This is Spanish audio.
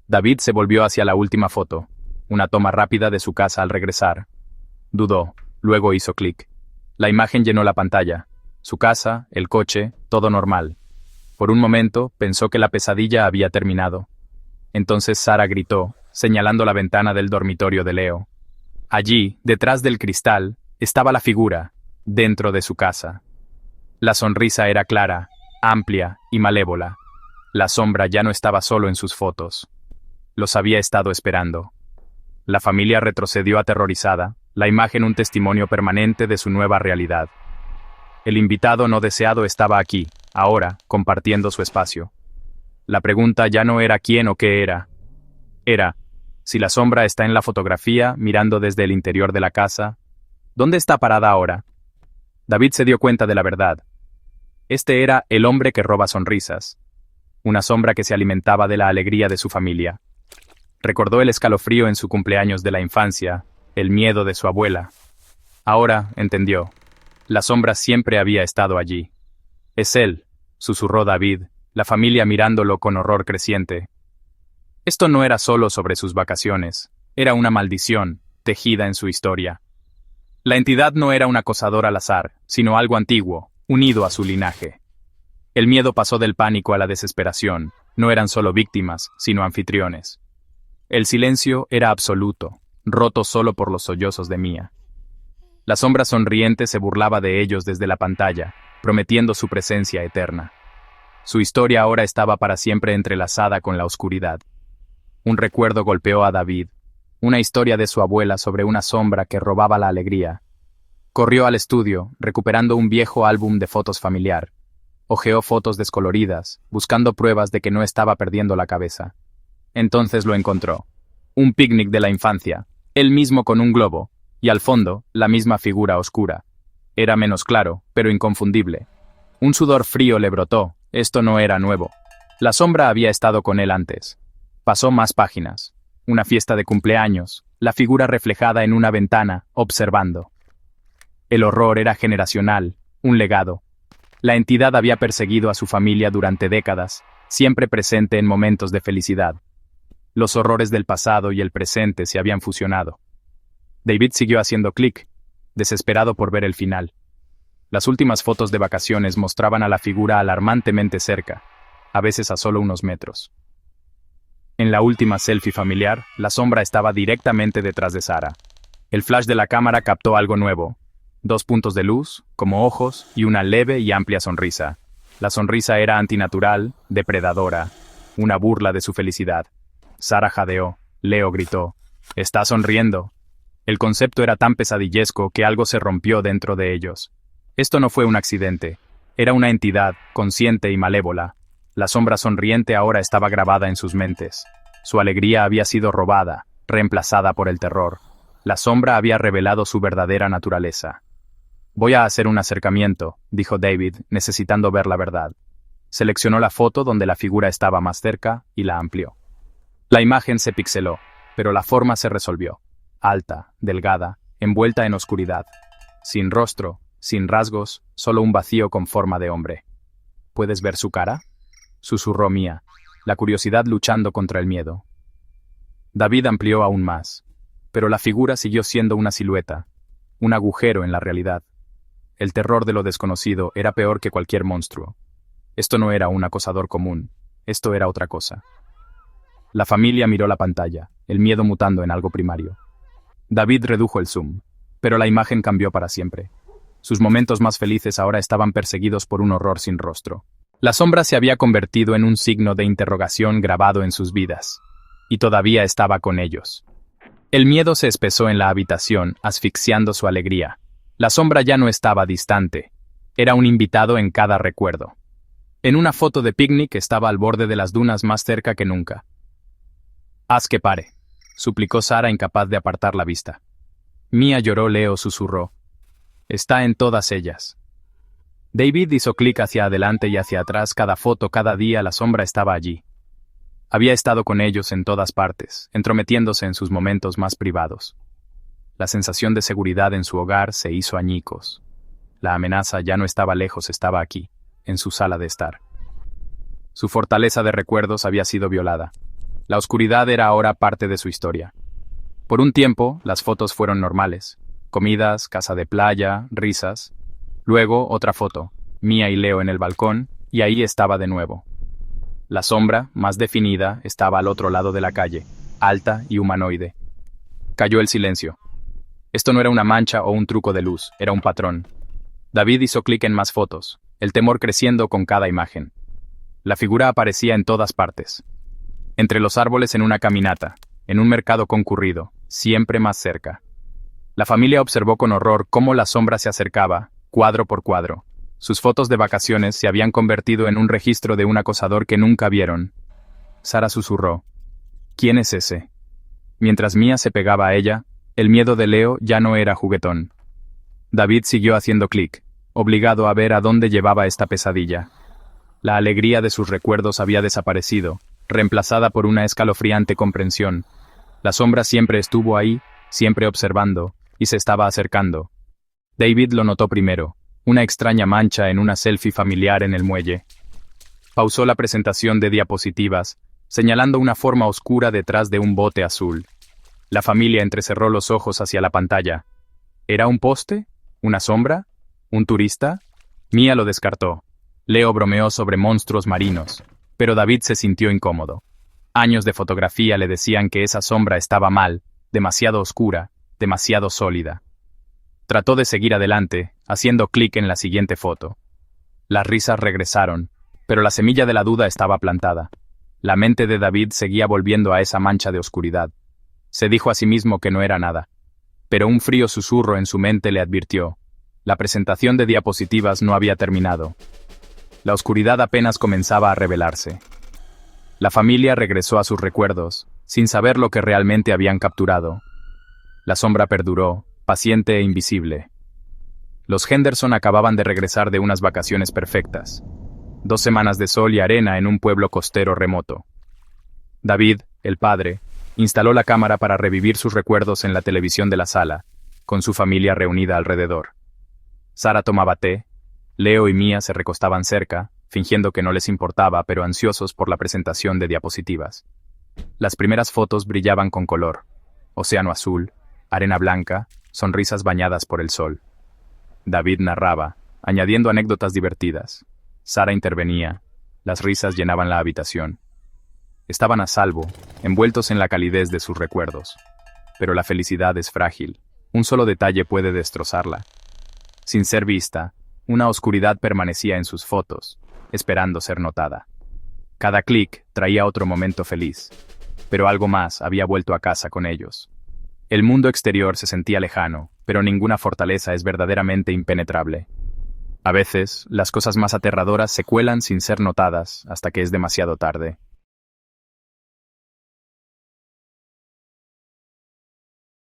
David se volvió hacia la última foto, una toma rápida de su casa al regresar. Dudó, luego hizo clic. La imagen llenó la pantalla. Su casa, el coche, todo normal. Por un momento, pensó que la pesadilla había terminado. Entonces Sara gritó, señalando la ventana del dormitorio de Leo. Allí, detrás del cristal, estaba la figura, dentro de su casa. La sonrisa era clara, amplia y malévola. La sombra ya no estaba solo en sus fotos. Los había estado esperando. La familia retrocedió aterrorizada, la imagen un testimonio permanente de su nueva realidad. El invitado no deseado estaba aquí, ahora, compartiendo su espacio. La pregunta ya no era quién o qué era. Era, si la sombra está en la fotografía, mirando desde el interior de la casa, ¿dónde está parada ahora? David se dio cuenta de la verdad. Este era el hombre que roba sonrisas. Una sombra que se alimentaba de la alegría de su familia. Recordó el escalofrío en su cumpleaños de la infancia, el miedo de su abuela. Ahora entendió. La sombra siempre había estado allí. Es él, susurró David, la familia mirándolo con horror creciente. Esto no era solo sobre sus vacaciones, era una maldición, tejida en su historia. La entidad no era un acosador al azar, sino algo antiguo, unido a su linaje. El miedo pasó del pánico a la desesperación, no eran solo víctimas, sino anfitriones. El silencio era absoluto, roto solo por los sollozos de Mia. La sombra sonriente se burlaba de ellos desde la pantalla, prometiendo su presencia eterna. Su historia ahora estaba para siempre entrelazada con la oscuridad. Un recuerdo golpeó a David, una historia de su abuela sobre una sombra que robaba la alegría. Corrió al estudio, recuperando un viejo álbum de fotos familiar. Hojeó fotos descoloridas, buscando pruebas de que no estaba perdiendo la cabeza. Entonces lo encontró. Un picnic de la infancia, él mismo con un globo, y al fondo, la misma figura oscura. Era menos claro, pero inconfundible. Un sudor frío le brotó, esto no era nuevo. La sombra había estado con él antes. Pasó más páginas. Una fiesta de cumpleaños, la figura reflejada en una ventana, observando. El horror era generacional, un legado. La entidad había perseguido a su familia durante décadas, siempre presente en momentos de felicidad. Los horrores del pasado y el presente se habían fusionado. David siguió haciendo clic, desesperado por ver el final. Las últimas fotos de vacaciones mostraban a la figura alarmantemente cerca, a veces a solo unos metros. En la última selfie familiar, la sombra estaba directamente detrás de Sara. El flash de la cámara captó algo nuevo. 2 puntos de luz, como ojos, y una leve y amplia sonrisa. La sonrisa era antinatural, depredadora, una burla de su felicidad. Sara jadeó, Leo gritó, «¡Está sonriendo!». El concepto era tan pesadillesco que algo se rompió dentro de ellos. Esto no fue un accidente. Era una entidad, consciente y malévola. La sombra sonriente ahora estaba grabada en sus mentes. Su alegría había sido robada, reemplazada por el terror. La sombra había revelado su verdadera naturaleza. «Voy a hacer un acercamiento», dijo David, necesitando ver la verdad. Seleccionó la foto donde la figura estaba más cerca y la amplió. La imagen se pixeló, pero la forma se resolvió. Alta, delgada, envuelta en oscuridad. Sin rostro, sin rasgos, solo un vacío con forma de hombre. «¿Puedes ver su cara?», susurró Mia, la curiosidad luchando contra el miedo. David amplió aún más, pero la figura siguió siendo una silueta, un agujero en la realidad. El terror de lo desconocido era peor que cualquier monstruo. Esto no era un acosador común, esto era otra cosa. La familia miró la pantalla, el miedo mutando en algo primario. David redujo el zoom, pero la imagen cambió para siempre. Sus momentos más felices ahora estaban perseguidos por un horror sin rostro. La sombra se había convertido en un signo de interrogación grabado en sus vidas, y todavía estaba con ellos. El miedo se espesó en la habitación, asfixiando su alegría. La sombra ya no estaba distante, era un invitado en cada recuerdo. En una foto de picnic estaba al borde de las dunas más cerca que nunca. «Haz que pare», suplicó Sara, incapaz de apartar la vista. Mia lloró, Leo susurró. «Está en todas ellas». David hizo clic hacia adelante y hacia atrás, cada foto, cada día la sombra estaba allí. Había estado con ellos en todas partes, entrometiéndose en sus momentos más privados. La sensación de seguridad en su hogar se hizo añicos. La amenaza ya no estaba lejos, estaba aquí, en su sala de estar. Su fortaleza de recuerdos había sido violada. La oscuridad era ahora parte de su historia. Por un tiempo, las fotos fueron normales. Comidas, casa de playa, risas. Luego, otra foto, Mía y Leo en el balcón, y ahí estaba de nuevo. La sombra, más definida, estaba al otro lado de la calle, alta y humanoide. Cayó el silencio. Esto no era una mancha o un truco de luz, era un patrón. David hizo clic en más fotos, el temor creciendo con cada imagen. La figura aparecía en todas partes. Entre los árboles en una caminata, en un mercado concurrido, siempre más cerca. La familia observó con horror cómo la sombra se acercaba, cuadro por cuadro. Sus fotos de vacaciones se habían convertido en un registro de un acosador que nunca vieron. Sara susurró: ¿Quién es ese? Mientras Mía se pegaba a ella, el miedo de Leo ya no era juguetón. David siguió haciendo clic, obligado a ver a dónde llevaba esta pesadilla. La alegría de sus recuerdos había desaparecido, reemplazada por una escalofriante comprensión. La sombra siempre estuvo ahí, siempre observando, y se estaba acercando. David lo notó primero, una extraña mancha en una selfie familiar en el muelle. Pausó la presentación de diapositivas, señalando una forma oscura detrás de un bote azul. La familia entrecerró los ojos hacia la pantalla. ¿Era un poste? ¿Una sombra? ¿Un turista? Mía lo descartó. Leo bromeó sobre monstruos marinos, pero David se sintió incómodo. Años de fotografía le decían que esa sombra estaba mal, demasiado oscura, demasiado sólida. Trató de seguir adelante, haciendo clic en la siguiente foto. Las risas regresaron, pero la semilla de la duda estaba plantada. La mente de David seguía volviendo a esa mancha de oscuridad. Se dijo a sí mismo que no era nada. Pero un frío susurro en su mente le advirtió: la presentación de diapositivas no había terminado. La oscuridad apenas comenzaba a revelarse. La familia regresó a sus recuerdos, sin saber lo que realmente habían capturado. La sombra perduró, paciente e invisible. Los Henderson acababan de regresar de unas vacaciones perfectas. 2 semanas de sol y arena en un pueblo costero remoto. David, el padre, instaló la cámara para revivir sus recuerdos en la televisión de la sala, con su familia reunida alrededor. Sara tomaba té, Leo y Mía se recostaban cerca, fingiendo que no les importaba, pero ansiosos por la presentación de diapositivas. Las primeras fotos brillaban con color: océano azul, arena blanca, sonrisas bañadas por el sol. David narraba, añadiendo anécdotas divertidas. Sara intervenía. Las risas llenaban la habitación. Estaban a salvo, envueltos en la calidez de sus recuerdos. Pero la felicidad es frágil. Un solo detalle puede destrozarla. Sin ser vista, una oscuridad permanecía en sus fotos, esperando ser notada. Cada clic traía otro momento feliz, pero algo más había vuelto a casa con ellos. El mundo exterior se sentía lejano, pero ninguna fortaleza es verdaderamente impenetrable. A veces, las cosas más aterradoras se cuelan sin ser notadas hasta que es demasiado tarde.